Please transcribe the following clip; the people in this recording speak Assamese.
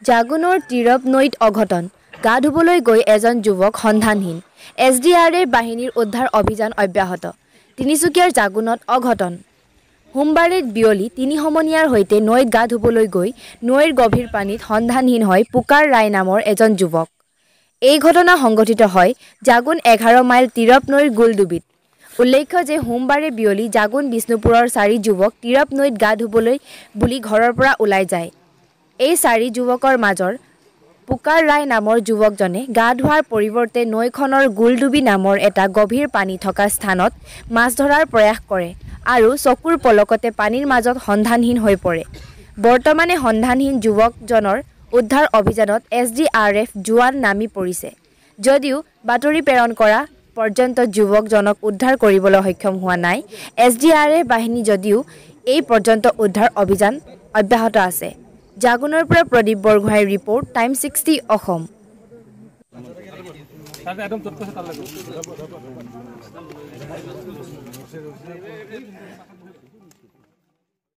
জাগুনৰ তীৰপ নৈত অঘটন গা ধুবলৈ গৈ এজন যুৱক সন্ধানহীন SDRF বাহিনীৰ উদ্ধাৰ অভিযান অব্যাহত তিনিচুকীয়াৰ জাগুনত অঘটন সোমবাৰে বিয়লি তিনি সমনীয়াৰ সৈতে নৈত গা ধুবলৈ গৈ নৈৰ গভীৰ পানীত সন্ধানহীন হয় পুকাৰ ৰায় নামৰ এজন যুৱক এই ঘটনা সংঘটিত হয় জাগুন 11 মাইল তীৰপ নৈৰ গুলডুবিত উল্লেখ্য যে সোমবাৰে বিয়লি জাগুন বিষ্ণুপুৰৰ 4 যুৱক তীৰপ নৈত গা ধুবলৈ বুলি ঘৰৰ পৰা ওলাই যায় এই 4 যুৱকৰ মাজৰ পুকাৰ ৰায় নামৰ যুৱকজনে গা ধোৱাৰ পৰিৱৰ্তে নৈখনৰ গুলডুবি নামৰ এটা গভীৰ পানী থকা স্থানত মাছ ধৰাৰ প্ৰয়াস কৰে আৰু চকুৰ পলকতে পানীৰ মাজত সন্ধানহীন হৈ পৰে বৰ্তমানে সন্ধানহীন যুৱকজনৰ উদ্ধাৰ অভিযানত SDRF জোৱান নামি পৰিছে যদিও বাতৰি প্ৰেৰণ কৰা পৰ্যন্ত যুৱকজনক উদ্ধাৰ কৰিবলৈ সক্ষম হোৱা নাই SDRF বাহিনী যদিও এই পৰ্যন্ত উদ্ধাৰ অভিযান অব্যাহত আছে জাগুনৰ পৰা প্ৰদীপ বৰগোহাঁই ৰিপৰ্ট টাইম 60 অসম একদম তৎ কথা তাল